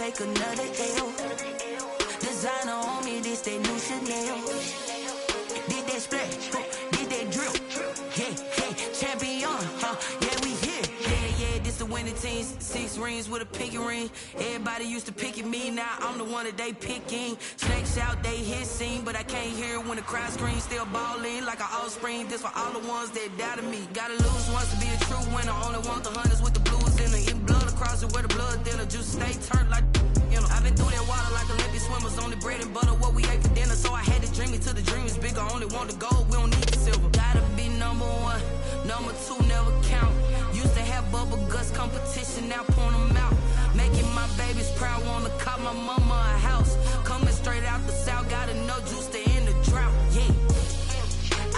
take another L. Designer on me, this that new Chanel. Did that splash, did that drill. Yeah, champion, yeah, we here. Yeah, this the winning team. 6 rings with a pinky ring. Everybody used to pick at me, now I'm the one that they picking. Snakes out, they hit scene, but I can't hear when the crowd screams. Still balling like an offspring. This for all the ones that doubted me. Gotta lose once to be a true winner. Only want the hunters with the blues in it. In blood across it where the blood thinner. Juice stay turned like, you know. I've been through that water like Olympic swimmers. Only bread and butter, what we ate for dinner. So I had to dream it till the dream is bigger. Only want the gold, we don't need the silver. Gotta be number 1, number 2 never count. Used to have bubble guts competition, now point them out. Making my babies proud, wanna cop my mama a house. Coming straight out the south, gotta know juice to end the drought. Yeah,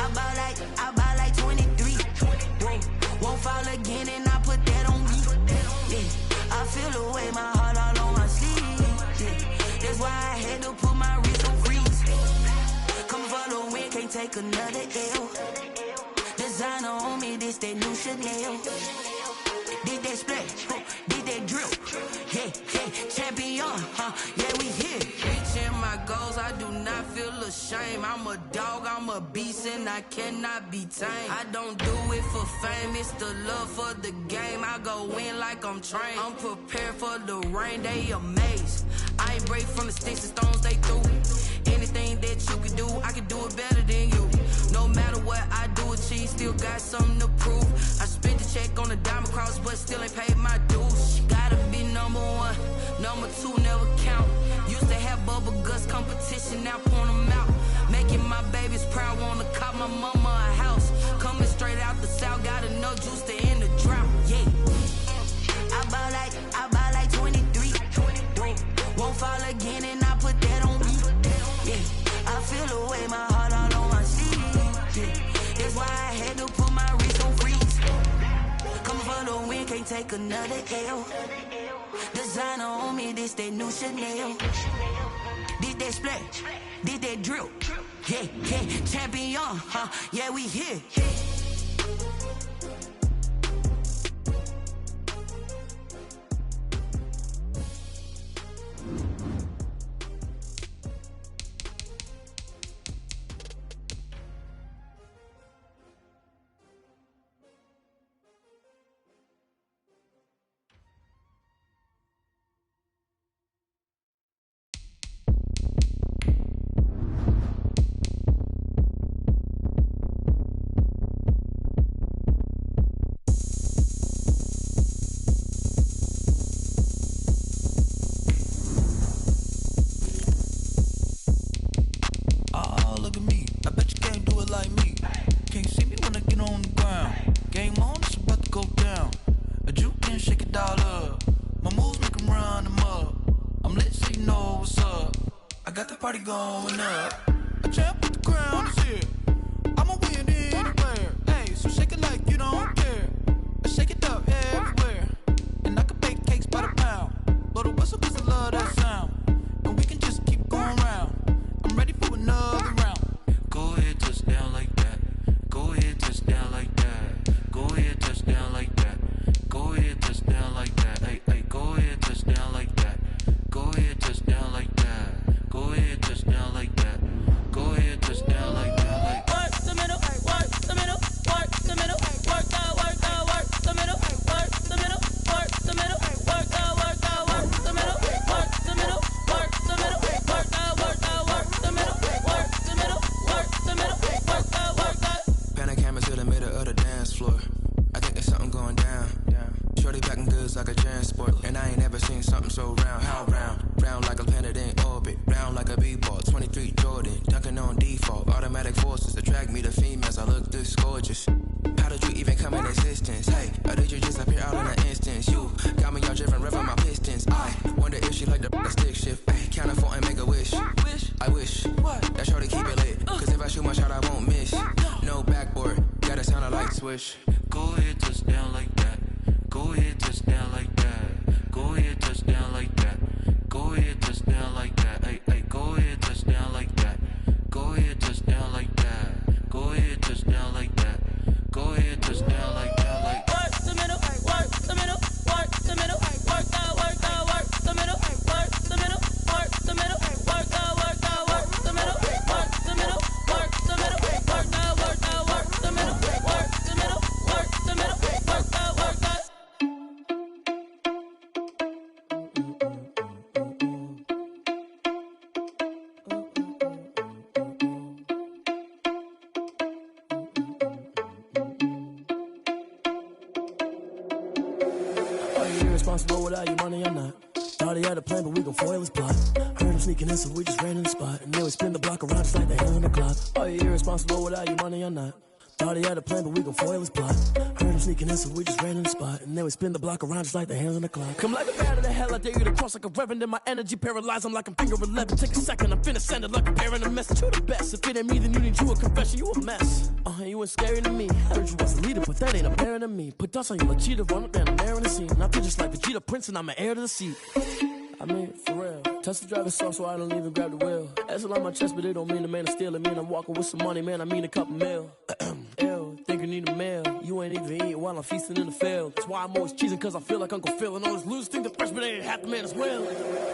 I buy like 23. Won't fall again and I put that on me. Yeah, I feel the way, my heart all on my sleeve. Yeah, that's why I had to put my wrist on freeze. Come for the win, can't take another L. Designer on me, this that new Chanel. Did that splash, did that drill. Yeah, champion, yeah, we here. Reaching my goals, I do not feel ashamed. I'm a dog, I'm a beast, and I cannot be tamed. I don't do it for fame, it's the love for the game. I go in like I'm trained. I'm prepared for the rain, they amazed. I ain't break from the sticks and stones they threw. Anything that you can do, I can do it better than you. No matter what I do, achieve, still got something to prove. I spent the check on the diamond cross, but still ain't paid my dues. Gotta be number 1, number 2 never count. Used to have bubble guts competition, now point them out. Making my babies proud, wanna cop my mama a house. Coming straight out the south, gotta know juice to end the drought. Yeah, I buy like 23. Won't fall again and I put that on me. Yeah, I feel the way, my heart all on my sleeve. Yeah, that's why I had to put my wrist on freeze. Coming for the win, can't take another L. Designer on me, this that new Chanel. Did that splash, did that drill. Yeah, champion, yeah, we here. Party going up. A champ with the crown is here. I'ma win anywhere. Hey, so shake it like you don't care. I shake it up everywhere. And I can bake cakes by the pound. Blow the whistle 'cause I love that sound. And we can just keep going round. I'm ready for another round. Go ahead, touch down like that. Go ahead, touch down like that. Go ahead, touch down like that. Go ahead, touch down like that. Hey, go ahead, touch down like that. Go ahead, touch down like that. Go ahead, touch down like that. Go ahead, touch down like that. Like work the middle, work the middle, work the middle, work the middle, work the middle, work the middle, work the middle, work the middle, work the middle, work the middle, work the middle, work the middle, work the. Pan a camera to the middle of the dance floor. I think there's something going down. Shorty backing goods like a transport, and I ain't never seen something so round. How round? Round like a planet in orbit, round like a b-ball. 23 Jordan, dunking on default. Automatic forces attract me to females. I look this gorgeous. How did you even come in existence? Hey, or did you just appear out in an instance? You got me all driven, revving my pistons. I wonder if she like the stick shift. Hey, count a 4 and make a wish. I wish that shorty keep it lit. 'Cause if I shoot my shot, I won't miss. No backboard, gotta sound a light swish. Go ahead, touch down like that. Go ahead, touch down like that. Go ahead, touch down like that. Go ahead, touch down like that. Hey, go ahead, touch down like that. Go ahead, touch down like that. Go ahead, touch down like that. Go ahead, touch down like that. Like Work the middle, work the middle, work the middle, work the middle, work the middle, work irresponsible without your money or not. Thought he had a plan, but we gon' foil his plot. Heard him sneaking in, so we just ran in the spot. And then we spin the block around just like the hell in the clock. Are you irresponsible without your money or not? Thought he had a plan, but we gon' foil his plot. Heard him sneaking in, so we just ran in the spot. And then we spin the block around just like the hands on the clock. Come like a bat of the hell, I dare you to cross like a reverend. In my energy paralyzed, I'm like I'm finger 11. Take a second, I'm finna send it like a bearing a message to the best. If it ain't me, then you need you a confession, you a mess. You ain't scary to me. Heard you was a leader, but that ain't apparent to me. Put dust on you like cheetah, run up down the air in the scene. I feel just like Vegeta Prince, and I'm an heir to the seat. I mean, for real. Touch the driver's soft, so I don't even grab the wheel. That's on my chest, but it don't mean the man is stealing. Mean I'm walking with some money, man. I mean a couple mil. Ew, think you need a meal. You ain't even eating while I'm feasting in the field. That's why I'm always cheesing, cause I feel like Uncle Phil. And all those losers think the freshman ain't half the man as well.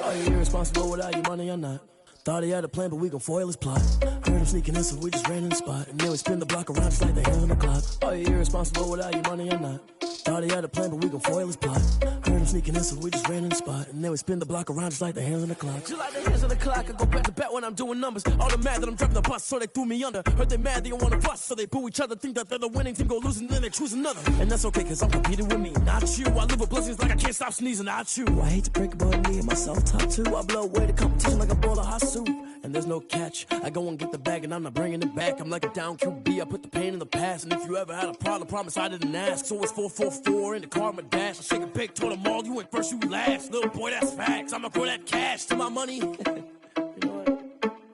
Are you irresponsible without your money or not? Thought he had a plan, but we gon' foil his plot. Heard him sneaking in, so we just ran in the spot. And then we spin the block around just like the hands on the clock. Are you irresponsible without your money or not? Thought he had a plan, but we gon' foil his plot. Heard him sneaking in, so we just ran in the spot. And then we spin the block around just like the hands on the clock. Just like the hands on the clock, I go back to back when I'm doing numbers. All the mad that I'm driving the bus, so they threw me under. Heard they mad, they don't wanna bust, so they boo each other. Think that they're the winning team, go losing, then they choose another. And that's okay, cause I'm competing with me, not you. I live with blessings like I can't stop sneezing, not you. I hate to break it, but me and myself top two. I blow away the competition like a bowl of hot soup. And there's no catch. I go and get the bag and I'm not bringing it back. I'm like a down QB, I put the pain in the past. And if you ever had a problem, promise I didn't ask. So it's 444 in the car, my dash. I shake a big, told them all, you ain't first, you last. Little boy, that's facts. I'ma throw that cash to my money. You know what?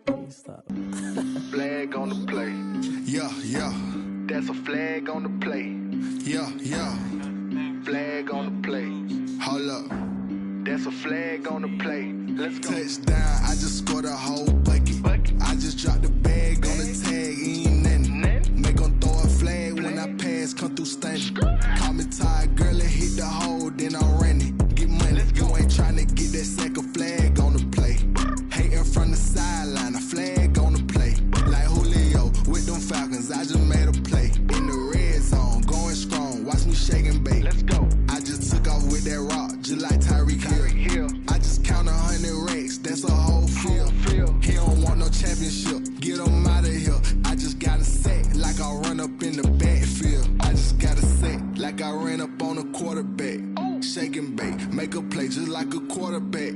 Let me stop. Flag on the play. Yeah, yeah. That's a flag on the play. Yeah, yeah. Flag on the play. Hold up. That's a flag on the play. Let's go. Touchdown, I just scored a whole bucket. I just dropped the bag on the tag, ain't nothing. Make 'em throw a flag when I pass, come through stunning. Call me tired, girl, and hit the hole, then I'm running. Get money, you ain't tryna get that second flag on the play. Hating from the sideline, a flag on the play. Like Julio with them Falcons, I just made a play. In the red zone, going strong, watch me shake and bake. Let's go. I just took off with that rock, just like Tyreek Hill. I just count 100 racks, that's a whole field. He don't want no championship, get him out of here. I just got a sack, like I run up in the backfield. I just got a sack, like I ran up on a quarterback. Shake and bake, make a play just like a quarterback.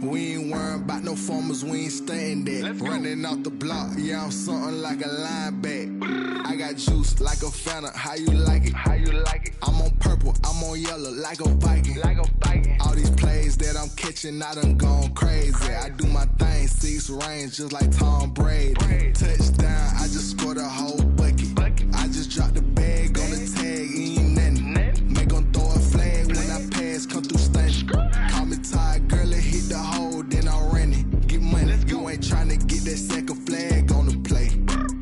We ain't worrying about no formers, we ain't staying there. Running off the block, yeah, I'm something like a linebacker. I got juice like a Fanta, how you like it? How you like it? I'm on purple, I'm on yellow, like a Viking. Like a Viking. All these plays that I'm catching, I done gone crazy. I do my thing, 6 range, just like Tom Brady. Touchdown, I just scored a whole bucket. I just dropped the bag on the tag, ain't nothing. Make 'em throw a flag when I pass, come through stunning. Call me tired, girl, and hit the hole, then I'm running. Get money, you ain't tryna get that second flag on the play.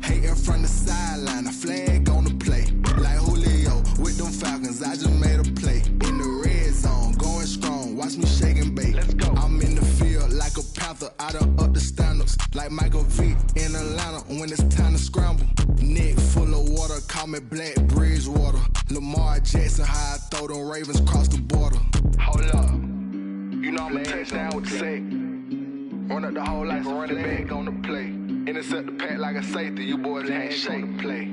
Hating from the sideline, a flag on the play. Like Julio with them Falcons, I just made a play. In the red zone, going strong, watch me shake and bake. Let's go. I'm in the field like a Panther, I done up the standards. Like Michael Vick in Atlanta when it's time to scramble. Neck full of water, call me Black Bridgewater. Lamar Jackson, how I throw them Ravens cross the border. Hold up. You know I'm a touchdown with the sack. Run up the hole like a running back on the play. Intercept the pack like a safety. You boys handshake and play.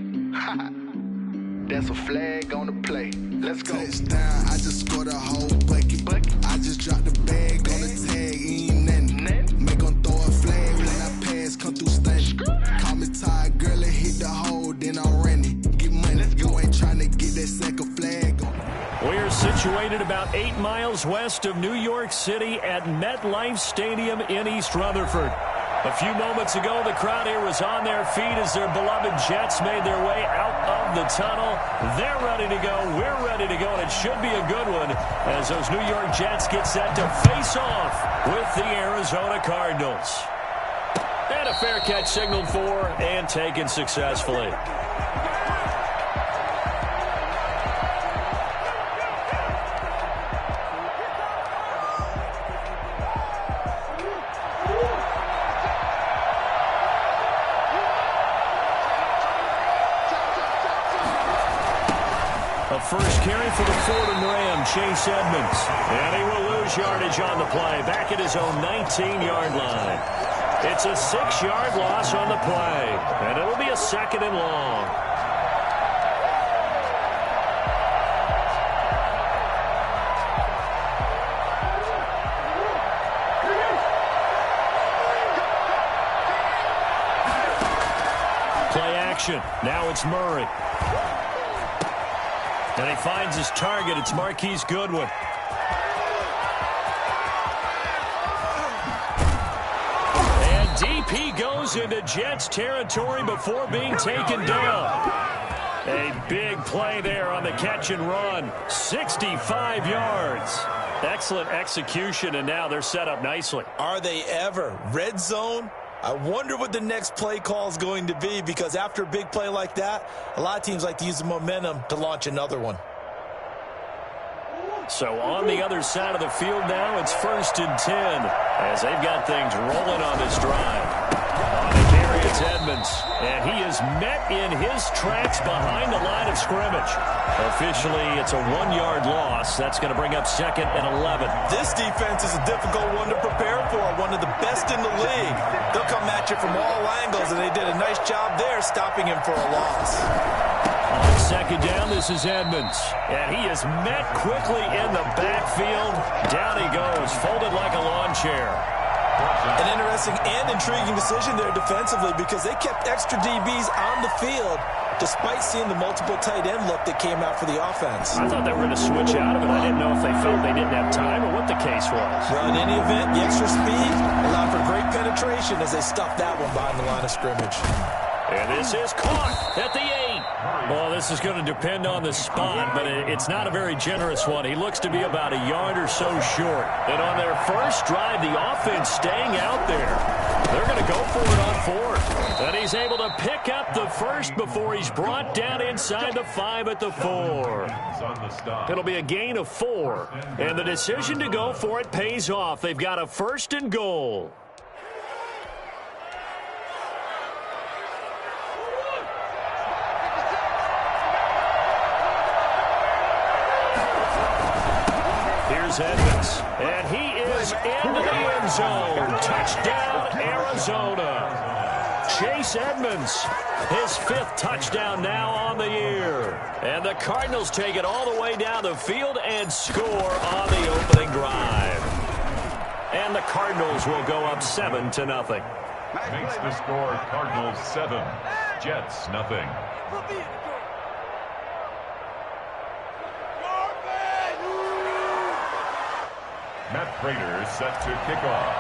That's a flag on the play. Let's go. Touchdown, I just scored a whole bucket. I just dropped the bag on the tag, ain't nothing. Make 'em throw a flag when I pass, come through stunning. Call me tired, girl, and hit the hole, then I'm running. Get money, you ain't tryna get that second flag on. We're situated about 8 miles west of New York City at MetLife Stadium in East Rutherford. A few moments ago, the crowd here was on their feet as their beloved Jets made their way out of the tunnel. They're ready to go. We're ready to go, and it should be a good one as those New York Jets get set to face off with the Arizona Cardinals. And a fair catch signaled for and taken successfully. First carry for the Fordham Ram, Chase Edmonds. And he will lose yardage on the play, back at his own 19-yard line. It's a 6-yard loss on the play, and it'll be a 2nd and long. motion. Now it's Murray. And he finds his target. It's Marquise Goodwin. And deep he goes into Jets territory before being taken down. A big play there on the catch and run. 65 yards. Excellent execution, and now they're set up nicely. Are they ever? Red zone? I wonder what the next play call is going to be, because after a big play like that, a lot of teams like to use the momentum to launch another one. So on the other side of the field now, it's 1st and 10 as they've got things rolling on this drive. On the carry, it's Edmonds, and he is met in his tracks behind the line of scrimmage. Officially, it's a 1-yard loss. That's going to bring up 2nd and 11. This defense is a difficult one to prepare for, one of the best in the league. They'll come at you from all angles, and they did a nice job there stopping him for a loss. On 2nd down, this is Edmonds, and he is met quickly in the backfield. Down he goes, folded like a lawn chair. An interesting and intriguing decision there defensively, because they kept extra DBs on the field despite seeing the multiple tight end look that came out for the offense. I thought they were going to switch out of it. I didn't know if they felt they didn't have time or what the case was. Well, in any event, the extra speed allowed for great penetration as they stuffed that one behind the line of scrimmage. And this is caught at the 8. Well, this is going to depend on the spot, but it's not a very generous one. He looks to be about a yard or so short. And on their first drive, the offense staying out there. They're going to go for it on 4th. And he's able to pick up the first before he's brought down inside the 5 at the 4. It'll be a gain of 4. And the decision to go for it pays off. They've got a 1st and goal. Edmonds, and he is into the end zone. Touchdown, Arizona. Chase Edmonds, his 5th touchdown now on the year. And the Cardinals take it all the way down the field and score on the opening drive. And the Cardinals will go up 7-0. Makes the score Cardinals 7, Jets nothing. Matt Prater set to kick off.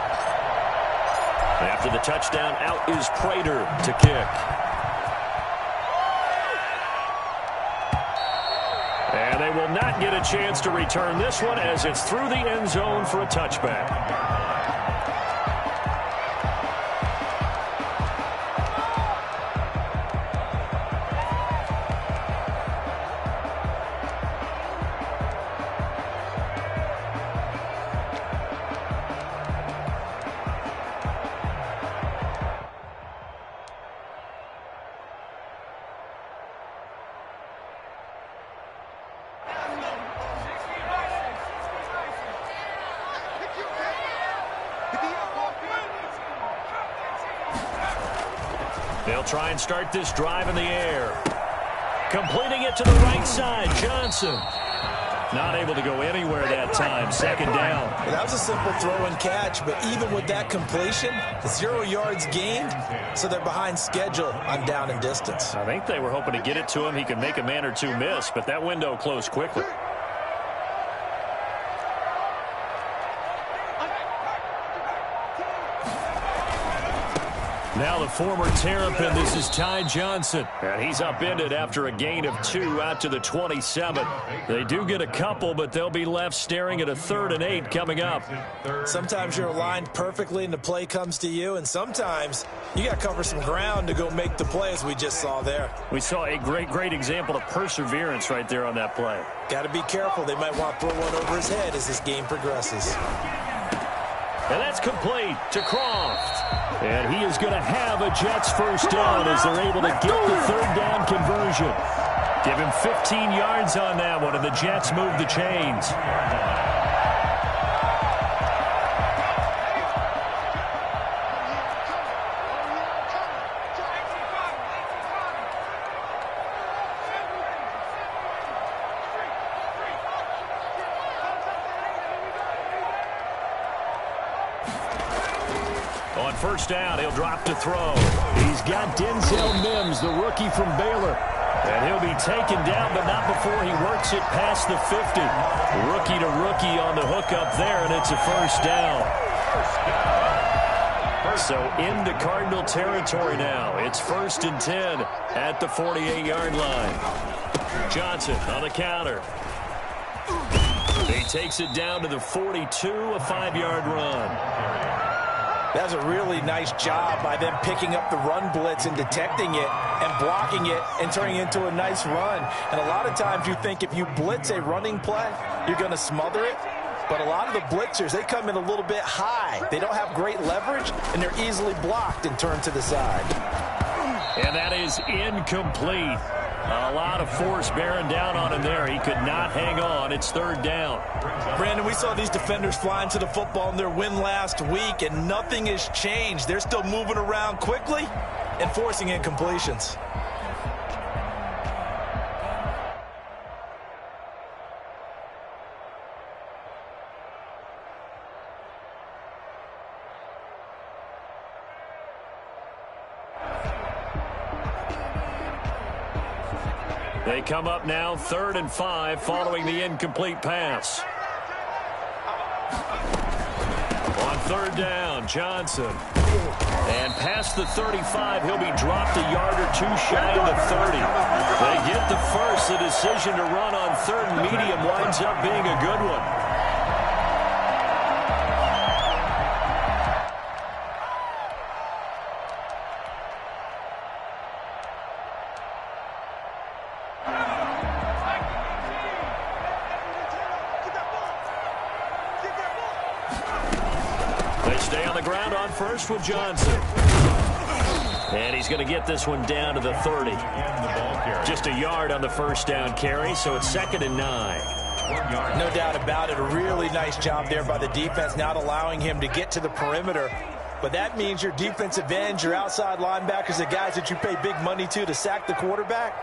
After the touchdown, out is Prater to kick. And they will not get a chance to return this one as it's through the end zone for a touchback. They'll try and start this drive in the air. Completing it to the right side, Johnson. Not able to go anywhere that time. 2nd down. Well, that was a simple throw and catch, but even with that completion, 0 yards gained, so they're behind schedule on down and distance. I think they were hoping to get it to him. He could make a man or two miss, but that window closed quickly. Now the former Terrapin, this is Ty Johnson. And he's upended after a gain of 2 out to the 27. They do get a couple, but they'll be left staring at a 3rd and 8 coming up. Sometimes you're aligned perfectly and the play comes to you, and sometimes you got to cover some ground to go make the play, as we just saw there. We saw a great example of perseverance right there on that play. Got to be careful. They might want to throw one over his head as this game progresses. And that's complete to Croft. And he is going to have a Jets 1st down as they're able to get the 3rd down conversion. Give him 15 yards on that one, and the Jets move the chains. On first down, he'll drop to throw. He's got Denzel Mims, the rookie from Baylor. And he'll be taken down, but not before he works it past the 50. Rookie to rookie on the hook up there, and it's a first down. So into Cardinal territory now. It's 1st and 10 at the 48-yard line. Johnson on the counter. He takes it down to the 42, a 5-yard run. That's a really nice job by them picking up the run blitz and detecting it and blocking it and turning it into a nice run. And a lot of times you think if you blitz a running play, you're going to smother it. But a lot of the blitzers, they come in a little bit high. They don't have great leverage, and they're easily blocked and turned to the side. And that is incomplete. A lot of force bearing down on him there. He could not hang on. It's 3rd down. Brandon, we saw these defenders flying to the football in their win last week, and nothing has changed. They're still moving around quickly and forcing incompletions. They come up now 3rd and 5 following the incomplete pass. On 3rd down, Johnson. And past the 35, he'll be dropped a yard or two shy of the 30. They get the first. The decision to run on 3rd and medium winds up being a good one. First with Johnson. And he's going to get this one down to the 30. Just a yard on the first down carry, so it's 2nd and 9. No doubt about it. A really nice job there by the defense, not allowing him to get to the perimeter. But that means your defensive ends, your outside linebackers, the guys that you pay big money to sack the quarterback,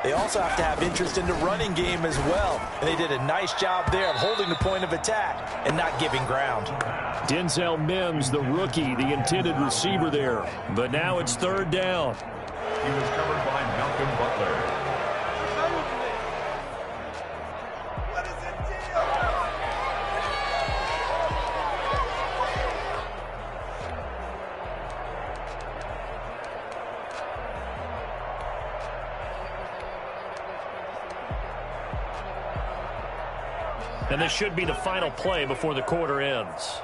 they also have to have interest in the running game as well. And they did a nice job there of holding the point of attack and not giving ground. Denzel Mims, the rookie, the intended receiver there. But now it's 3rd down. He was covered by Malcolm Butler. And this should be the final play before the quarter ends.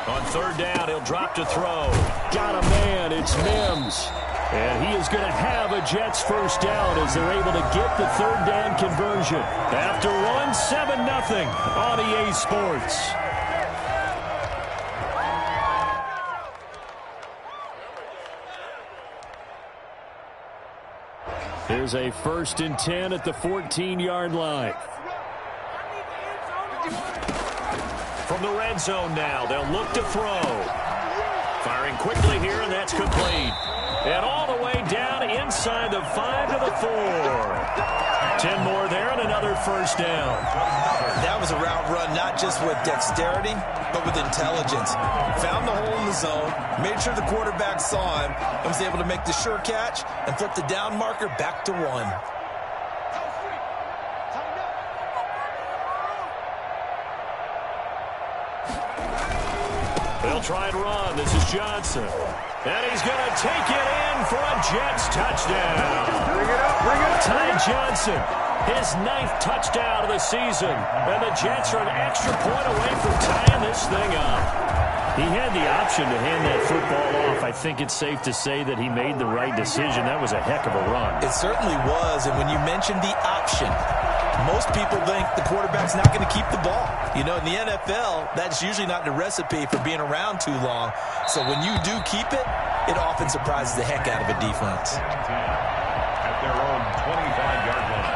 On 3rd down, he'll drop to throw. Got a man, it's Mims. And he is going to have a Jets first down as they're able to get the 3rd down conversion. After one, 7-0 on EA Sports. Here's a 1st and 10 at the 14-yard line. From the red zone now, they'll look to throw. Firing quickly here, and that's complete. And all the way down inside the 5 to the 4. 10 more there and another first down. That was a route run not just with dexterity, but with intelligence. Found the hole in the zone, made sure the quarterback saw him, and was able to make the sure catch and flip the down marker back to 1. They'll try and run. This is Johnson. And he's going to take it in for a Jets touchdown. Bring it up, bring it up. Ty Johnson, his 9th touchdown of the season. And the Jets are an extra point away from tying this thing up. He had the option to hand that football off. I think it's safe to say that he made the right decision. That was a heck of a run. It certainly was. And when you mentioned the option, most people think the quarterback's not going to keep the ball. You know, in the NFL, that's usually not the recipe for being around too long. So when you do keep it, it often surprises the heck out of a defense. At their own 25-yard line.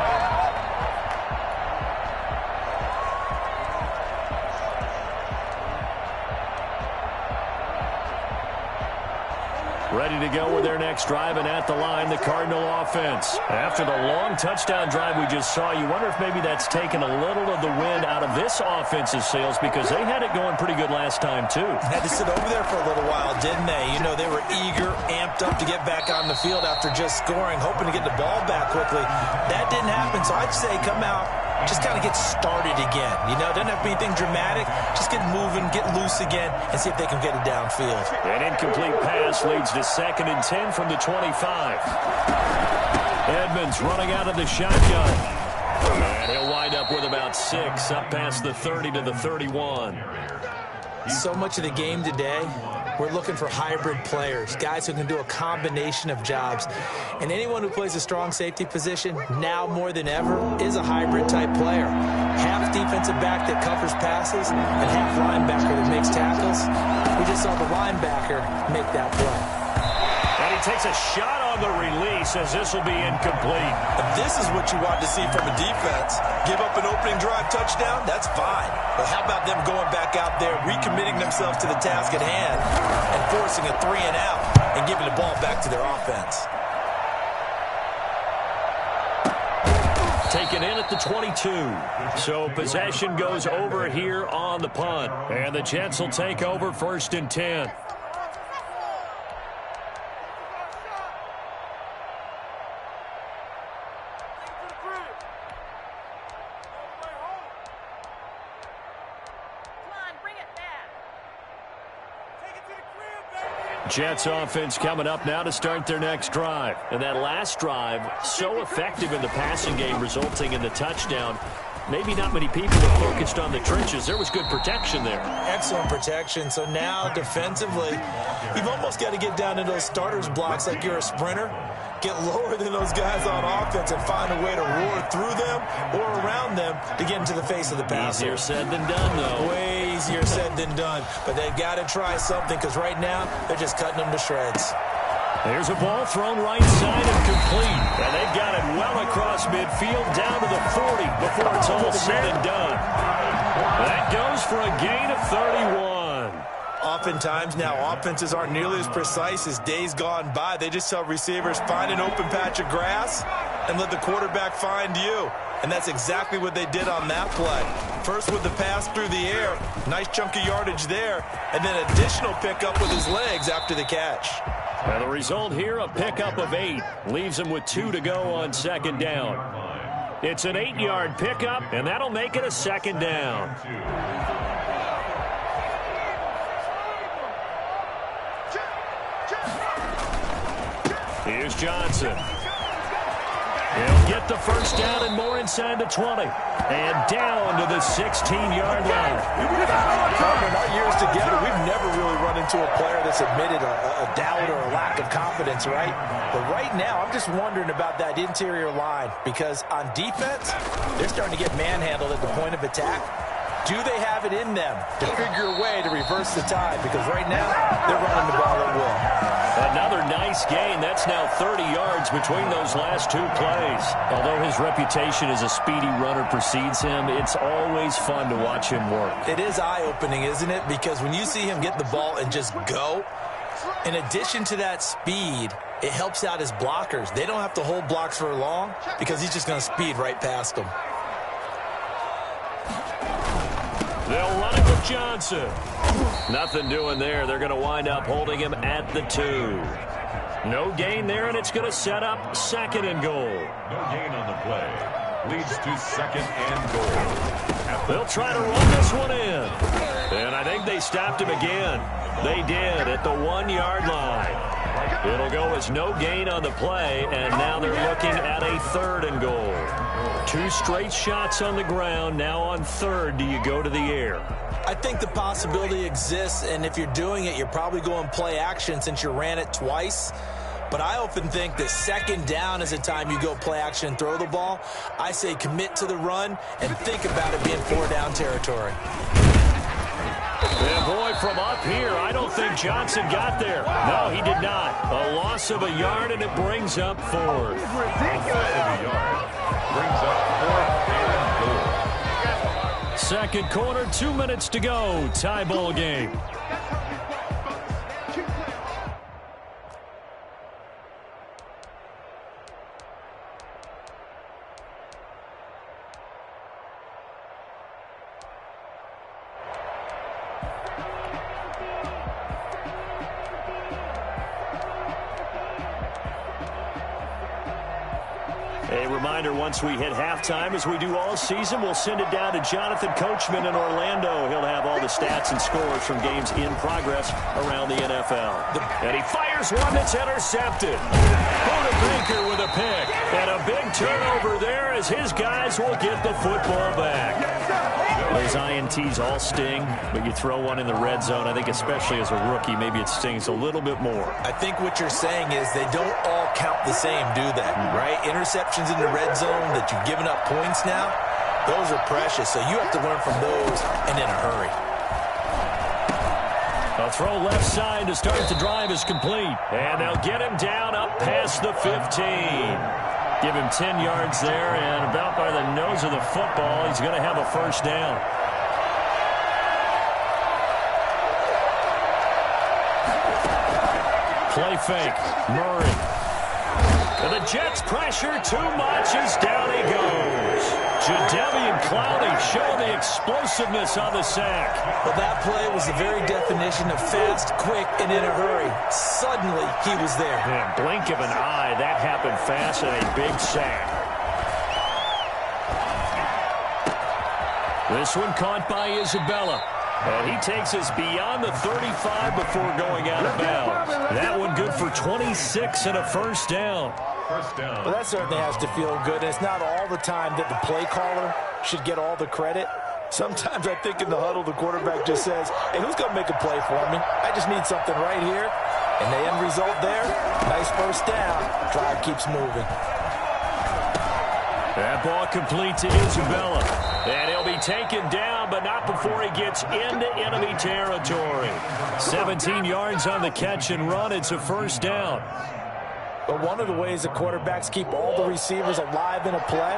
Ready to go with their next drive, and at the line, the Cardinal offense. After the long touchdown drive we just saw, you wonder if maybe that's taken a little of the wind out of this offense's sails, because they had it going pretty good last time, too. Had to sit over there for a little while, didn't they? You know, they were eager, amped up to get back on the field after just scoring, hoping to get the ball back quickly. That didn't happen, so I'd say come out, just kind of get started again. You know, doesn't have to be anything dramatic. Just get moving, get loose again, and see if they can get it downfield. An incomplete pass leads to 2nd and 10 from the 25. Edmonds running out of the shotgun. And he'll wind up with about 6, up past the 30 to the 31. So much of the game today, we're looking for hybrid players, guys who can do a combination of jobs. And anyone who plays a strong safety position, now more than ever, is a hybrid-type player. Half defensive back that covers passes and half linebacker that makes tackles. We just saw the linebacker make that play. And he takes a shot on the release, as this will be incomplete. This is what you want to see from a defense. Give up an opening drive touchdown, that's fine. But how about them going back out there, recommitting themselves to the task at hand, and forcing a 3 and out, and giving the ball back to their offense. Taken in at the 22. So possession goes over here on the punt. And the Jets will take over 1st and 10. Jets offense coming up now to start their next drive. And that last drive, so effective in the passing game, resulting in the touchdown. Maybe not many people are focused on the trenches. There was good protection there. Excellent protection. So now defensively, you've almost got to get down to those starters blocks like you're a sprinter. Get lower than those guys on offense and find a way to roar through them or around them to get into the face of the passer. Easier said than done, though. Way easier said than done. But they've got to try something, because right now they're just cutting them to shreds. There's a ball thrown right side and complete. And they've got it well across midfield down to the 40 before it's all said and done. That goes for a gain of 31. Oftentimes now offenses aren't nearly as precise as days gone by. They just tell receivers, find an open patch of grass and let the quarterback find you. And that's exactly what they did on that play. First with the pass through the air, nice chunk of yardage there, and then additional pickup with his legs after the catch. And the result here, a pickup of 8. Leaves him with 2 to go on 2nd down. It's an 8-yard pickup, and that'll make it a 2nd down. Here's Johnson. He'll get the first down and more inside the 20. And down to the 16-yard line. In our years together, we've never really run into a player that's admitted a doubt or a lack of confidence, right? But right now, I'm just wondering about that interior line, because on defense, they're starting to get manhandled at the point of attack. Do they have it in them to figure a way to reverse the tide? Because right now, they're running the ball at will. Another nice gain. That's now 30 yards between those last 2 plays. Although his reputation as a speedy runner precedes him, it's always fun to watch him work. It is eye-opening, isn't it? Because when you see him get the ball and just go, in addition to that speed, it helps out his blockers. They don't have to hold blocks for long because he's just going to speed right past them. They'll run it with Johnson. Nothing doing there. They're going to wind up holding him at the 2. No gain there, and it's going to set up 2nd and goal. No gain on the play. Leads to 2nd and goal. They'll try to run this one in. And I think they stopped him again. They did at the 1-yard line. It'll go as no gain on the play, and now they're looking at a 3rd and goal. 2 straight shots on the ground. Now on 3rd, do you go to the air? I think the possibility exists, and if you're doing it, you're probably going play action since you ran it twice. But I often think that 2nd down is the time you go play action and throw the ball. I say commit to the run and think about it being 4-down territory. And boy, from up here, I don't think Johnson got there. No, he did not. A loss of a yard, and it brings up 4th. Brings up 4th and goal. 2nd quarter, 2 minutes to go. Tie ball game. A reminder, once we hit halftime, as we do all season, we'll send it down to Jonathan Coachman in Orlando. He'll have all the stats and scores from games in progress around the NFL. And he fires one that's intercepted. Buda Baker with a pick. And a big turnover there as his guys will get the football back. Those INTs all sting, but you throw one in the red zone, I think especially as a rookie, maybe it stings a little bit more. I think what you're saying is they don't all count the same, do they? Right? Interceptions in the red zone that you've given up points now, those are precious, so you have to learn from those and in a hurry. A throw left side to start the drive is complete. And they'll get him down up past the 15. Give him 10 yards there, and about by the nose of the football, he's going to have a first down. Play fake. Murray. And the Jets pressure too much as down he goes. Jadeveon Clowney showing the explosiveness on the sack. Well, that play was the very definition of fast, quick, and in a hurry. Suddenly, he was there. Yeah, blink of an eye. That happened fast and a big sack. This one caught by Isabella. And he takes us beyond the 35 before going out of bounds. That one good for 26 and a first down. Well, that certainly has to feel good. And it's not all the time that the play caller should get all the credit. Sometimes I think in the huddle, the quarterback just says, hey, who's going to make a play for me? I just need something right here. And the end result there, nice first down. Drive keeps moving. That ball complete to Isabella. And he'll be taken down, but not before he gets into enemy territory. 17 yards on the catch and run. It's a first down. But one of the ways the quarterbacks keep all the receivers alive in a play,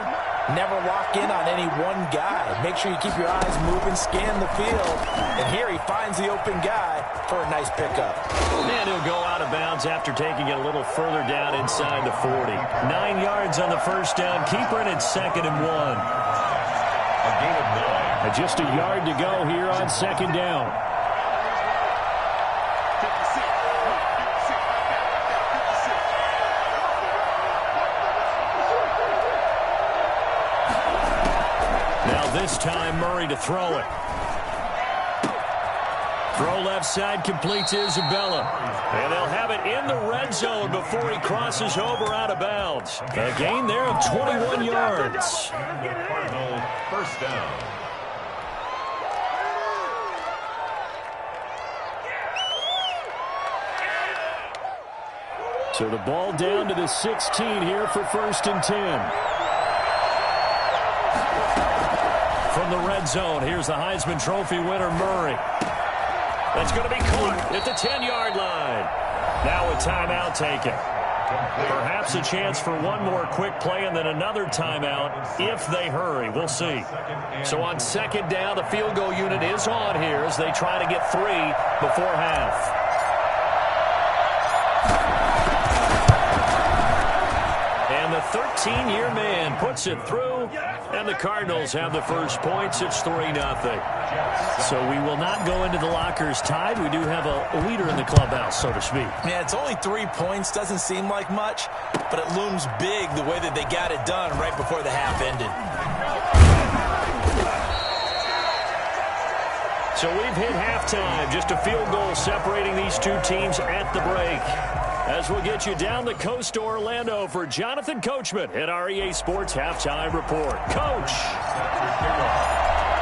never lock in on any one guy. Make sure you keep your eyes moving, scan the field. And here he finds the open guy for a nice pickup. And he'll go out of bounds after taking it a little further down inside the 40. 9 yards on the first down. Keeper, and it's 2nd and 1. A gain of 9. Just a yard to go here on 2nd down. This time, Murray to throw it. Throw left side, complete to Isabella. And they'll have it in the red zone before he crosses over out of bounds. A gain there of 21 yards. Cardinals first down. So the ball down to the 16 here for 1st and 10. From the red zone, here's the Heisman Trophy winner, Murray. That's going to be caught at the 10-yard line. Now a timeout taken. Perhaps a chance for one more quick play and then another timeout if they hurry. We'll see. So on 2nd down, the field goal unit is on here as they try to get 3 before half. And the 13-year man puts it through, and the Cardinals have the first points. It's 3-0. So we will not go into the lockers tied. We do have a leader in the clubhouse, so to speak. Yeah, it's only 3 points. Doesn't seem like much, but it looms big the way that they got it done right before the half ended. So we've hit halftime. Just a field goal separating these two teams at the break. As we'll get you down the coast to Orlando for Jonathan Coachman at our EA Sports Halftime Report. Coach!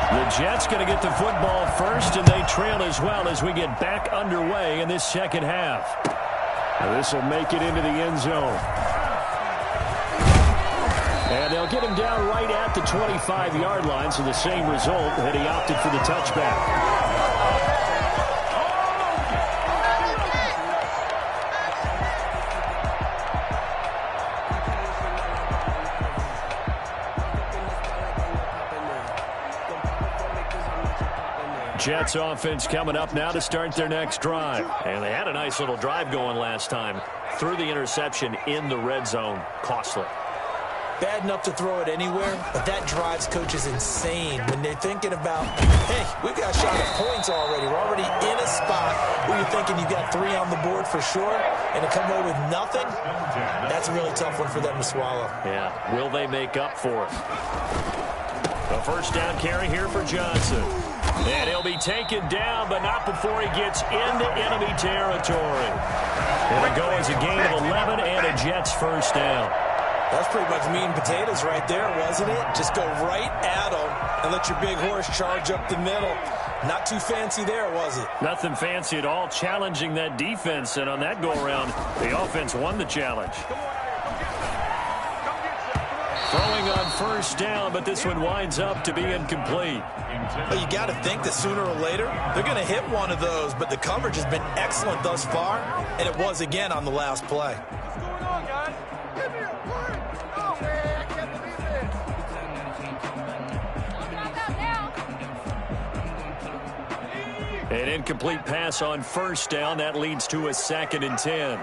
The Jets going to get the football first, and they trail as well as we get back underway in this second half. Now this will make it into the end zone. And they'll get him down right at the 25-yard line, so the same result that he opted for the touchback. Jets offense coming up now to start their next drive. And they had a nice little drive going last time. Threw the interception in the red zone. Costly. bad enough to throw it anywhere, but that drives coaches insane when they're thinking about, hey, we've got a shot at points already. We're already in a spot where you're thinking you've got 3 on the board for sure, and to come away with nothing, that's a really tough one for them to swallow. Yeah, will they make up for it? A first down carry here for Johnson. And he'll be taken down, but not before he gets into enemy territory. It'll go as a gain of 11 and a Jets first down. That's pretty much meat and potatoes right there, wasn't it? Just go right at them and let your big horse charge up the middle. Not too fancy there, was it? Nothing fancy at all, challenging that defense. And on that go-around, the offense won the challenge. Throwing on first down, but this one winds up to be incomplete. Well, you got to think that sooner or later, they're going to hit one of those, but the coverage has been excellent thus far, and it was again on the last play. What's going on, guys? Give me a break. Oh, man, I can't believe it. An incomplete pass on first down. That leads to a 2nd and 10.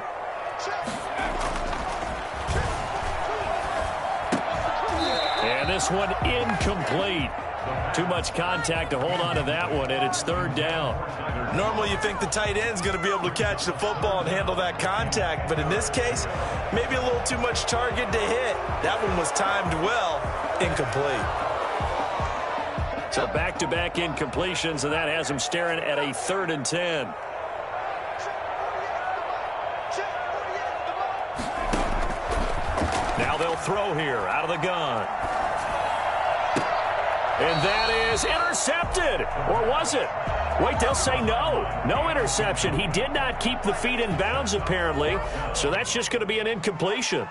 And this one incomplete. Too much contact to hold on to that one, and it's 3rd down. Normally you think the tight end's going to be able to catch the football and handle that contact, but in this case, maybe a little too much target to hit. That one was timed well, incomplete. So back-to-back incompletions, and that has him staring at a 3rd and 10. Now they'll throw here out of the gun. And that is intercepted. Or was it? Wait, they'll say no. No interception. He did not keep the feet in bounds, apparently. So that's just going to be an incompletion.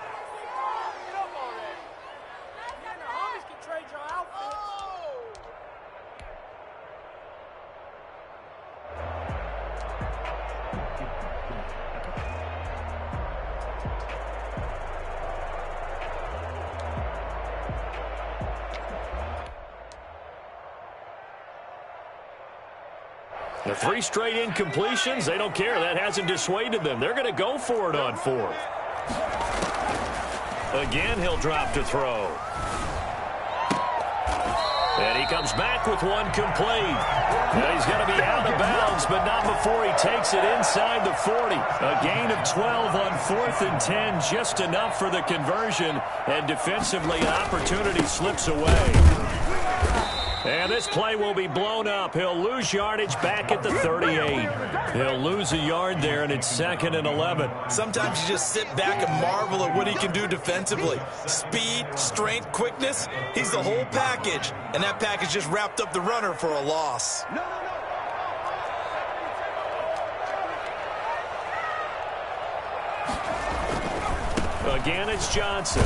The 3 straight incompletions, they don't care. That hasn't dissuaded them. They're going to go for it on 4th. Again, he'll drop to throw. And he comes back with one complete. Now he's going to be out of bounds, but not before he takes it inside the 40. A gain of 12 on 4th and 10, just enough for the conversion. And defensively, an opportunity slips away. And this play will be blown up. He'll lose yardage back at the 38. He'll lose a yard there, and it's 2nd and 11. Sometimes you just sit back and marvel at what he can do defensively. Speed, strength, quickness, he's the whole package. And that package just wrapped up the runner for a loss. Again, it's Johnson.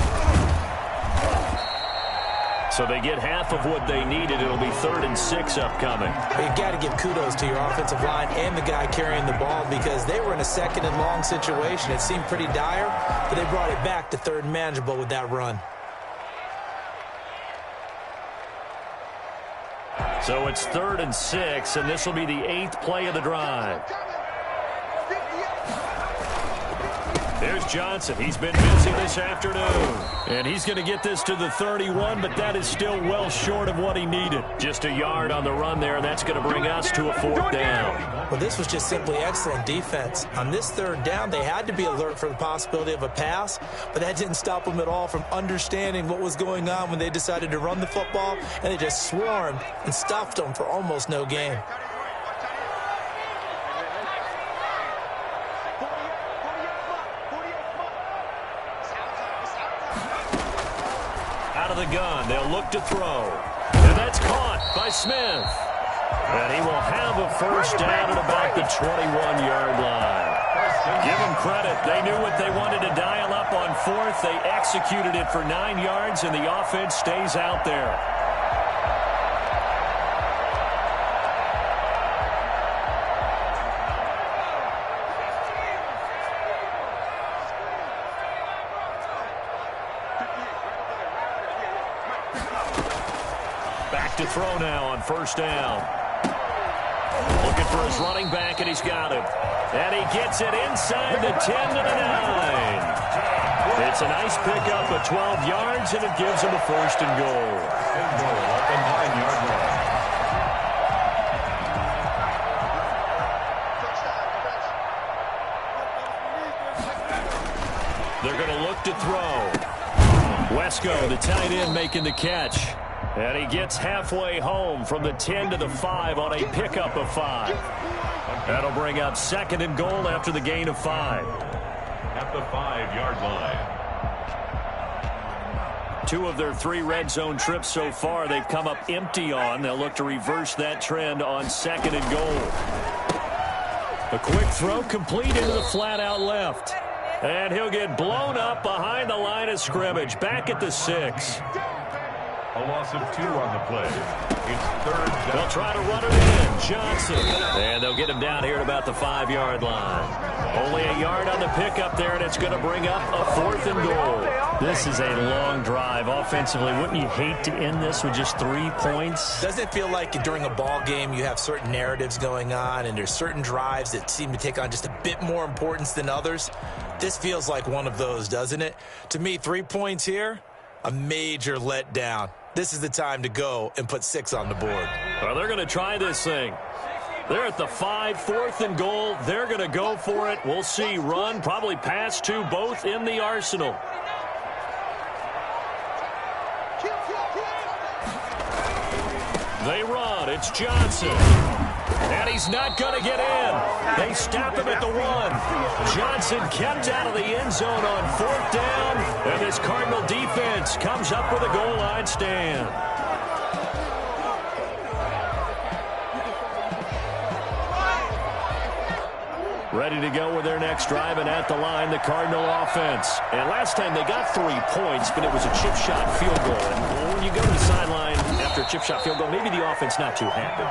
So they get half of what they needed. It'll be 3rd and 6 upcoming. You've got to give kudos to your offensive line and the guy carrying the ball because they were in a 2nd and long situation. It seemed pretty dire, but they brought it back to 3rd and manageable with that run. So it's 3rd and 6, and this will be the 8th play of the drive. There's Johnson. He's been busy this afternoon. And he's going to get this to the 31, but that is still well short of what he needed. Just a yard on the run there, and that's going to bring us to a 4th down. Well, this was just simply excellent defense. On this 3rd down, they had to be alert for the possibility of a pass, but that didn't stop them at all from understanding what was going on when they decided to run the football, and they just swarmed and stuffed them for almost no gain. Out of the gun, they'll look to throw. And that's caught by Smith. And he will have a first down at about the 21-yard line. Give them credit. They knew what they wanted to dial up on 4th. They executed it for 9 yards, and the offense stays out there. Back to throw now on first down. Looking for his running back, and he's got him. And he gets it inside the 10 to the 9. It's a nice pickup of 12 yards, and it gives them a first and goal. And goal at the 9-yard line. They're going to look to throw. Wesco, the tight end, making the catch. And he gets halfway home from the 10 to the 5 on a pickup of 5. That'll bring up second and goal after the gain of 5. At the 5-yard line. 2 of their 3 red zone trips so far they've come up empty on. They'll look to reverse that trend on second and goal. A quick throw complete into the flat out left. And he'll get blown up behind the line of scrimmage. Back at the 6. A loss of 2 on the play. It's third down. They'll try to run it in. Johnson. And they'll get him down here at about the 5-yard line. Only a yard on the pickup there, and it's going to bring up a 4th and goal. This is a long drive offensively. Wouldn't you hate to end this with just 3 points? Doesn't it feel like during a ball game you have certain narratives going on and there's certain drives that seem to take on just a bit more importance than others? This feels like one of those, doesn't it? To me, 3 points here, a major letdown. This is the time to go and put 6 on the board. Well, they're going to try this thing. They're at the 5, 4th and goal. They're going to go for it. We'll see. Run, probably pass 2, both in the arsenal. They run. It's Johnson. And he's not going to get in. They stop him at the 1. Johnson kept out of the end zone on 4th down. And this Cardinal defense comes up with a goal line stand. Ready to go with their next drive, and at the line, the Cardinal offense. And last time they got 3 points, but it was a chip shot field goal. And when you go to the sideline after a chip shot field goal, maybe the offense not too happy.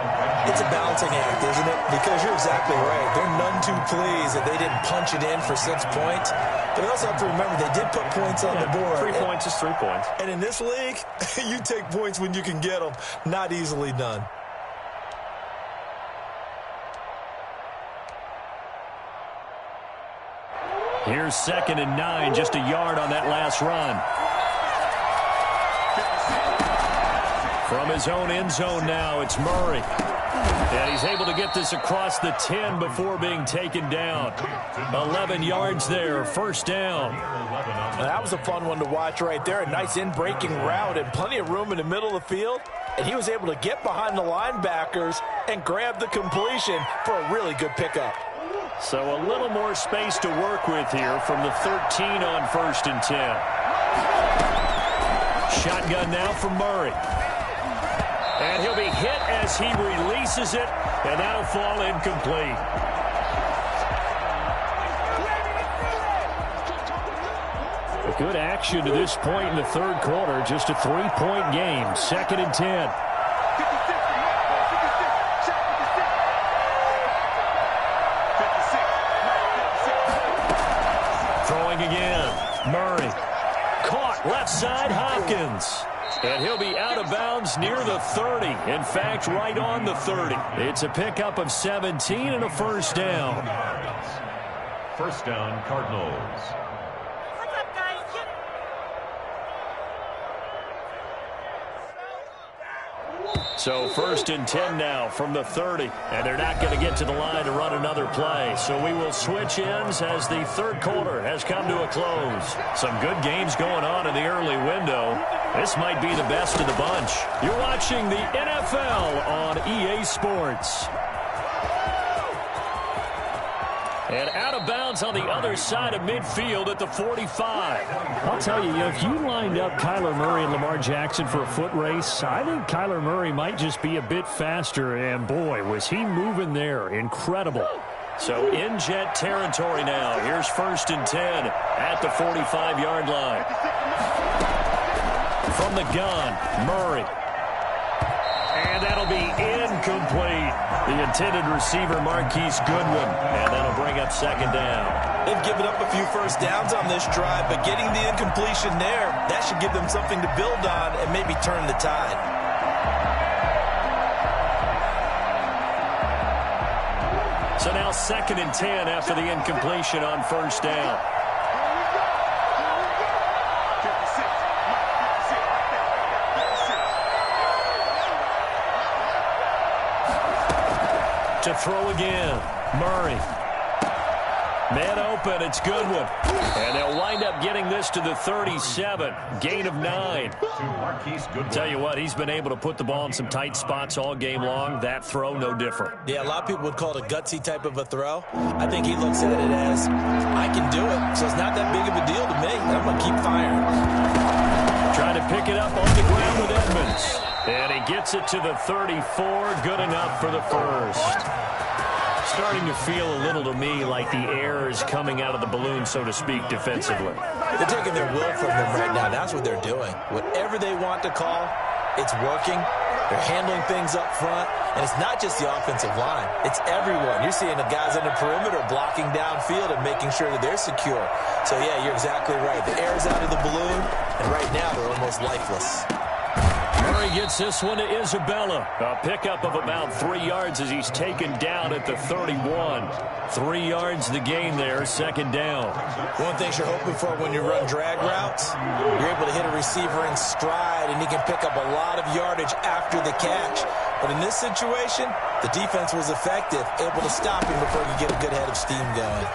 It's a balancing act, isn't it? Because you're exactly right. They're none too pleased that they didn't punch it in for 6 points. But they also have to remember they did put points on the board. 3 points is 3 points. And in this league, you take points when you can get them. Not easily done. Here's 2nd and 9, just a yard on that last run. From his own end zone now, it's Murray. And he's able to get this across the 10 before being taken down. 11 yards there, first down. Now, that was a fun one to watch right there. A nice in-breaking route and plenty of room in the middle of the field. And he was able to get behind the linebackers and grab the completion for a really good pickup. So a little more space to work with here from the 13 on 1st and 10. Shotgun now from Murray. And he'll be hit as he releases it, and that'll fall incomplete. A good action to this point in the 3rd quarter. Just a 3-point game. 2nd and 10. Throwing again. Murray. Caught left side, Hopkins. And he'll be out of bounds near the 30. In fact, right on the 30. It's a pickup of 17 and a first down. First down, Cardinals. So 1st and 10 now from the 30. And they're not going to get to the line to run another play. So we will switch ends as the 3rd quarter has come to a close. Some good games going on in the early window. This might be the best of the bunch. You're watching the NFL on EA Sports. And out of bounds on the other side of midfield at the 45. I'll tell you, if you lined up Kyler Murray and Lamar Jackson for a foot race, I think Kyler Murray might just be a bit faster. And boy, was he moving there. Incredible. So in jet territory now. Here's 1st and 10 at the 45-yard line. From the gun, Murray. And that'll be incomplete. The intended receiver, Marquise Goodwin. And that'll bring up 2nd down. They've given up a few first downs on this drive, but getting the incompletion there, that should give them something to build on and maybe turn the tide. So now 2nd and 10 after the incompletion on 1st down. To throw again. Murray. Man open, it's Goodwin. And they'll wind up getting this to the 37. Gain of 9. Tell you what, he's been able to put the ball in some tight spots all game long. That throw, no different. Yeah, a lot of people would call it a gutsy type of a throw. I think he looks at it as, I can do it, so it's not that big of a deal to me. I'm going to keep firing. Trying to pick it up on the ground with Edmonds. And he gets it to the 34. Good enough for the first. Starting to feel a little to me like the air is coming out of the balloon, so to speak, defensively. They're taking their will from them right now. That's what they're doing. Whatever they want to call, it's working. They're handling things up front. And it's not just the offensive line. It's everyone. You're seeing the guys on the perimeter blocking downfield and making sure that they're secure. So, yeah, you're exactly right. The air is out of the balloon, and right now they're almost lifeless. Murray gets this one to Isabella. A pickup of about 3 yards as he's taken down at the 31. 3 yards the gain there, second down. One thing you're hoping for when you run drag routes, you're able to hit a receiver in stride, and he can pick up a lot of yardage after the catch. But in this situation, the defense was effective, able to stop him before he could get a good head of steam going.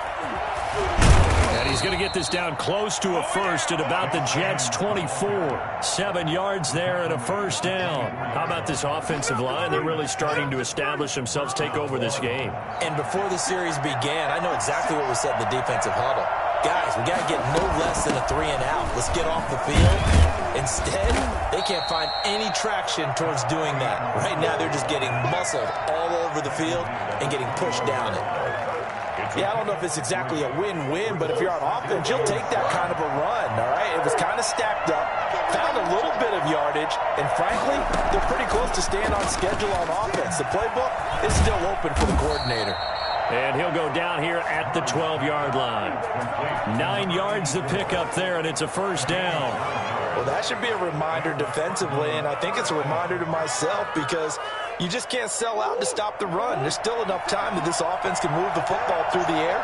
And he's going to get this down close to a first at about the Jets' 24. 7 yards there and a first down. How about this offensive line? They're really starting to establish themselves, take over this game. And before the series began, I know exactly what was said in the defensive huddle. Guys, we got to get no less than a 3 and out. Let's get off the field. Instead, they can't find any traction towards doing that. Right now, they're just getting muscled all over the field and getting pushed down it. Yeah, I don't know if it's exactly a win-win, but if you're on offense, you'll take that kind of a run, all right? It was kind of stacked up, found a little bit of yardage, and frankly, they're pretty close to staying on schedule on offense. The playbook is still open for the coordinator. And he'll go down here at the 12-yard line. 9 yards the pickup there, and it's a first down. Well, that should be a reminder defensively, and I think it's a reminder to myself because you just can't sell out to stop the run. There's still enough time that this offense can move the football through the air,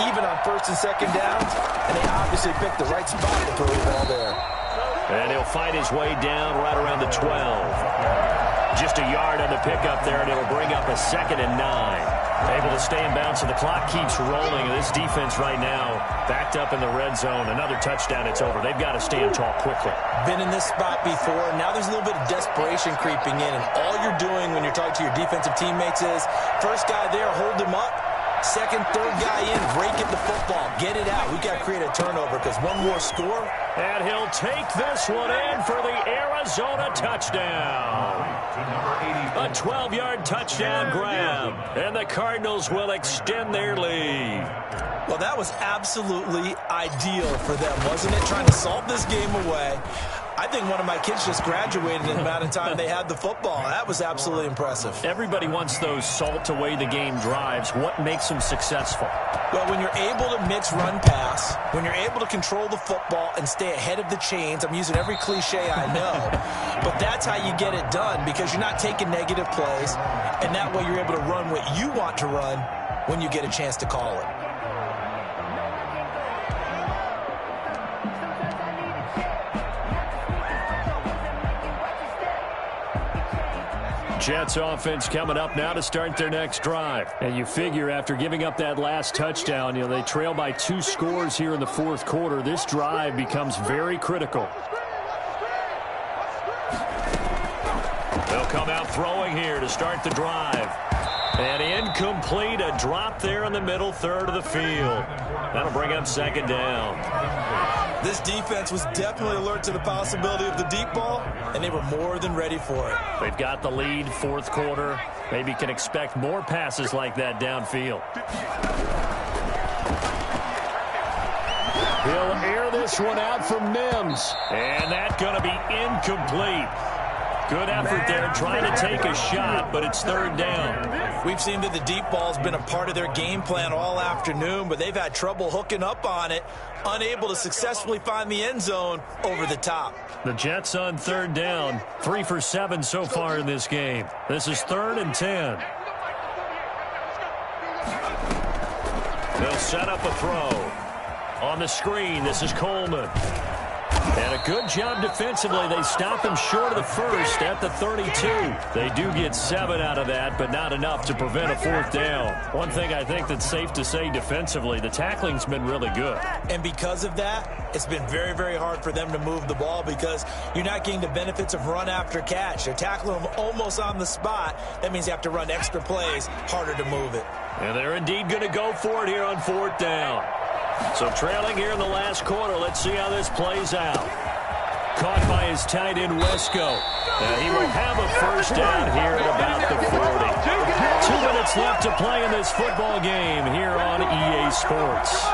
even on first and second downs, and they obviously picked the right spot to throw the ball there. And he'll fight his way down right around the 12. Just a yard on the pickup there, and it'll bring up a 2nd and 9. Able to stay in bounds, so the clock keeps rolling. And this defense right now backed up in the red zone. Another touchdown, it's over. They've got to stand tall quickly. Been in this spot before. Now there's a little bit of desperation creeping in. And all you're doing when you're talking to your defensive teammates is, first guy there, hold him up. Second, third guy in, break it the football. Get it out. We've got to create a turnover because one more score. And he'll take this one in for the Arizona touchdown. A 12-yard touchdown grab. And the Cardinals will extend their lead. Well, that was absolutely ideal for them, wasn't it? Trying to salt this game away. I think one of my kids just graduated in the amount of time they had the football. That was absolutely impressive. Everybody wants those salt-away-the-game drives. What makes them successful? Well, when you're able to mix run-pass, when you're able to control the football and stay ahead of the chains, I'm using every cliche I know, but that's how you get it done because you're not taking negative plays, and that way you're able to run what you want to run when you get a chance to call it. Jets offense coming up now to start their next drive. And you figure after giving up that last touchdown, they trail by 2 scores here in the fourth quarter. This drive becomes very critical. They'll come out throwing here to start the drive. And incomplete, a drop there in the middle third of the field. That'll bring up second down. This defense was definitely alert to the possibility of the deep ball, and they were more than ready for it. They've got the lead, fourth quarter. Maybe can expect more passes like that downfield. He'll air this one out for Mims. And that's going to be incomplete. Good effort there trying to take a shot, but it's third down. We've seen that the deep ball's been a part of their game plan all afternoon, but they've had trouble hooking up on it, unable to successfully find the end zone over the top. The Jets on third down, 3 for 7 so far in this game. This is 3rd and 10. They'll set up a throw. On the screen, this is Coleman. And a good job defensively. They stop him short of the first at the 32. They do get 7 out of that, but not enough to prevent a 4th down. One thing I think that's safe to say defensively, the tackling's been really good. And because of that, it's been very, very hard for them to move the ball because you're not getting the benefits of run after catch. They're tackling them almost on the spot. That means you have to run extra plays, harder to move it. And they're indeed going to go for it here on 4th down. So trailing here in the last quarter. Let's see how this plays out. Caught by his tight end, Wesco. He will have a 1st down here at about the 40. 2 minutes left to play in this football game here on EA Sports.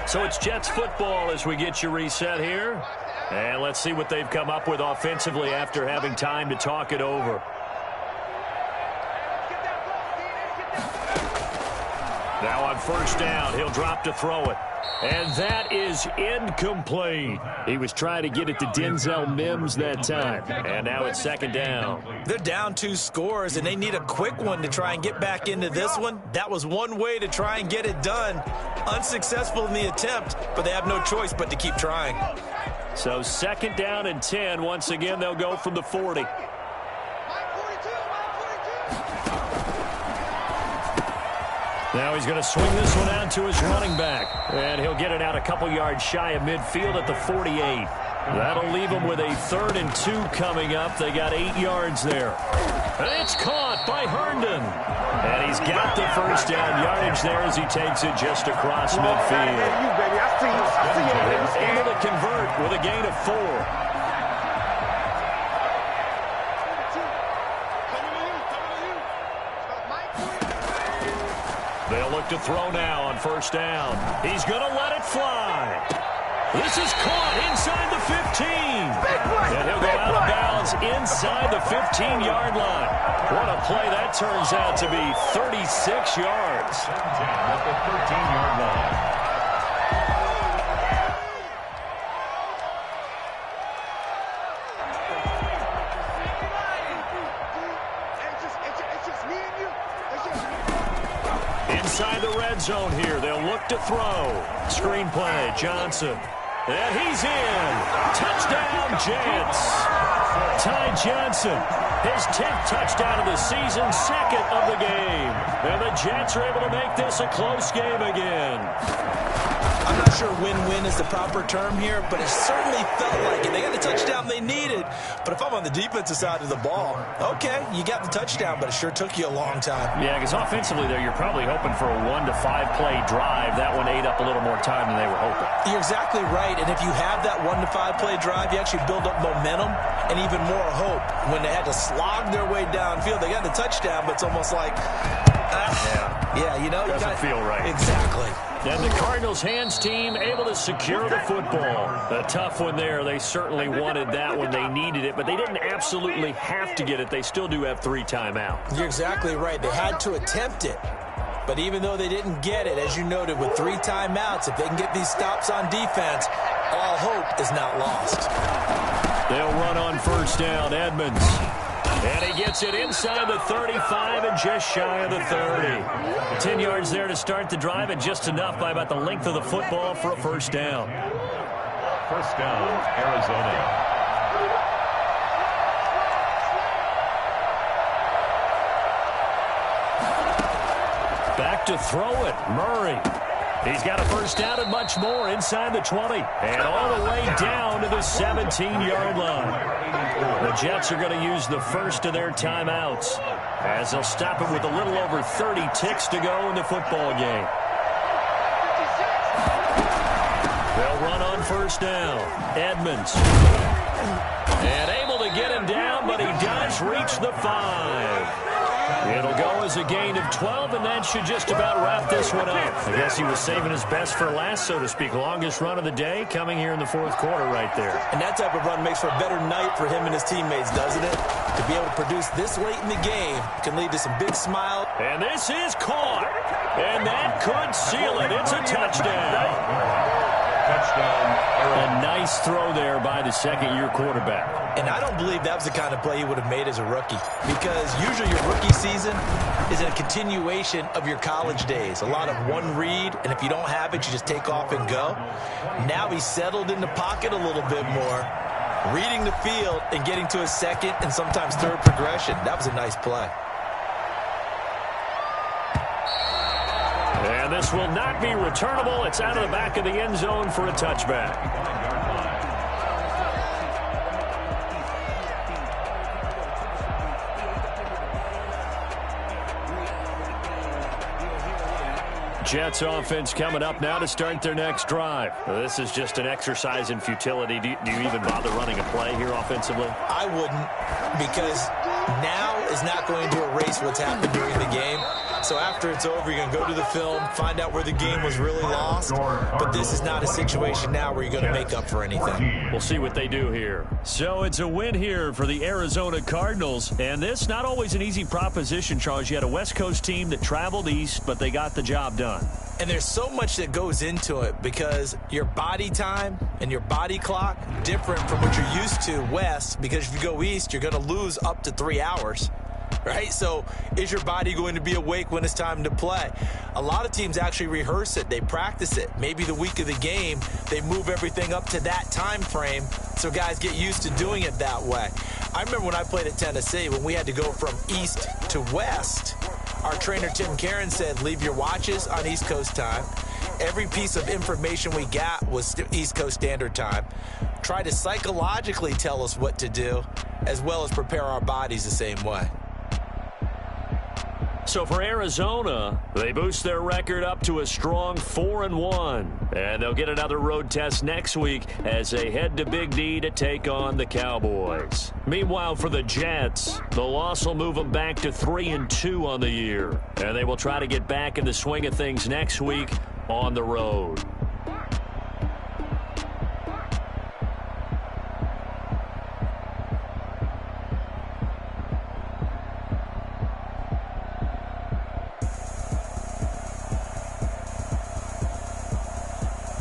So it's Jets football as we get you reset here. And let's see what they've come up with offensively after having time to talk it over. Now on 1st down, he'll drop to throw it. And that is incomplete. He was trying to get it to Denzel Mims that time. And now it's 2nd down. They're down 2 scores, and they need a quick one to try and get back into this one. That was one way to try and get it done. Unsuccessful in the attempt, but they have no choice but to keep trying. So 2nd down and 10. Once again, they'll go from the 40. Now he's going to swing this one out to his running back. And he'll get it out a couple yards shy of midfield at the 48. That'll leave him with a 3rd and 2 coming up. They got 8 yards there. And it's caught by Herndon. And he's got the 1st down yardage there as he takes it just across midfield. They're able to convert with a gain of 4. They'll look to throw now on 1st down. He's going to let it fly. This is caught inside the 15. And he'll go out of bounds inside the 15-yard line. What a play that turns out to be. 36 yards. At the 13-yard line. Inside the red zone here. They'll look to throw. Screen play, Johnson. And he's in. Touchdown, Jets. Ty Johnson, his 10th touchdown of the season, 2nd of the game. And the Jets are able to make this a close game again. I'm not sure win-win is the proper term here, but it certainly felt like it. They got the touchdown they needed. But if I'm on the defensive side of the ball, okay, you got the touchdown, but it sure took you a long time. Yeah, because offensively there, you're probably hoping for a 1 to 5 play drive. That one ate up a little more time than they were hoping. You're exactly right, and if you have that 1 to 5 play drive, you actually build up momentum and even more hope. When they had to slog their way downfield, they got the touchdown, but it's almost like, you know. Doesn't feel right. Exactly. And the Cardinals hands team able to secure the football. A tough one there. They certainly wanted that when they needed it, but they didn't absolutely have to get it. They still do have 3 timeouts. You're exactly right. They had to attempt it. But even though they didn't get it, as you noted, with 3 timeouts, if they can get these stops on defense, all hope is not lost. They'll run on 1st down, Edmonds. And he gets it inside the 35 and just shy of the 30. 10 yards there to start the drive and just enough by about the length of the football for a 1st down. 1st down, Arizona. Back to throw it, Murray. He's got a 1st down and much more inside the 20. And all the way down to the 17-yard line. The Jets are going to use the first of their timeouts as they'll stop it with a little over 30 ticks to go in the football game. They'll run on 1st down. Edmonds. And able to get him down, but he does reach the 5. It'll go as a gain of 12, and that should just about wrap this one up. I guess he was saving his best for last, so to speak. Longest run of the day coming here in the 4th quarter right there. And that type of run makes for a better night for him and his teammates, doesn't it? To be able to produce this late in the game can lead to some big smiles. And this is caught. And that could seal it. It's a touchdown. Touchdown, A nice throw there by the second-year quarterback. And I don't believe that was the kind of play he would have made as a rookie, because usually your rookie season is a continuation of your college days. A lot of one read, and if you don't have it, you just take off and go. Now he's settled in the pocket a little bit more, reading the field and getting to his second and sometimes third progression. That was a nice play. And this will not be returnable. It's out of the back of the end zone for a touchback. Jets offense coming up now to start their next drive. This is just an exercise in futility. Do you even bother running a play here offensively? I wouldn't, because now is not going to erase what's happened during the game. So after it's over, you're going to go to the film, find out where the game was really lost. But this is not a situation now where you're going to make up for anything. We'll see what they do here. So it's a win here for the Arizona Cardinals. And this, not always an easy proposition, Charles. You had a West Coast team that traveled east, but they got the job done. And there's so much that goes into it, because your body time and your body clock different from what you're used to west, because if you go east, you're going to lose up to 3 hours. Right? So is your body going to be awake when it's time to play? A lot of teams actually rehearse it. They practice it. Maybe the week of the game, they move everything up to that time frame so guys get used to doing it that way. I remember when I played at Tennessee, when we had to go from east to west, our trainer Tim Karen said, leave your watches on East Coast time. Every piece of information we got was East Coast Standard Time. Try to psychologically tell us what to do, as well as prepare our bodies the same way. So for Arizona, they boost their record up to a strong 4-1. And they'll get another road test next week as they head to Big D to take on the Cowboys. Meanwhile, for the Jets, the loss will move them back to 3-2 on the year. And they will try to get back in the swing of things next week on the road.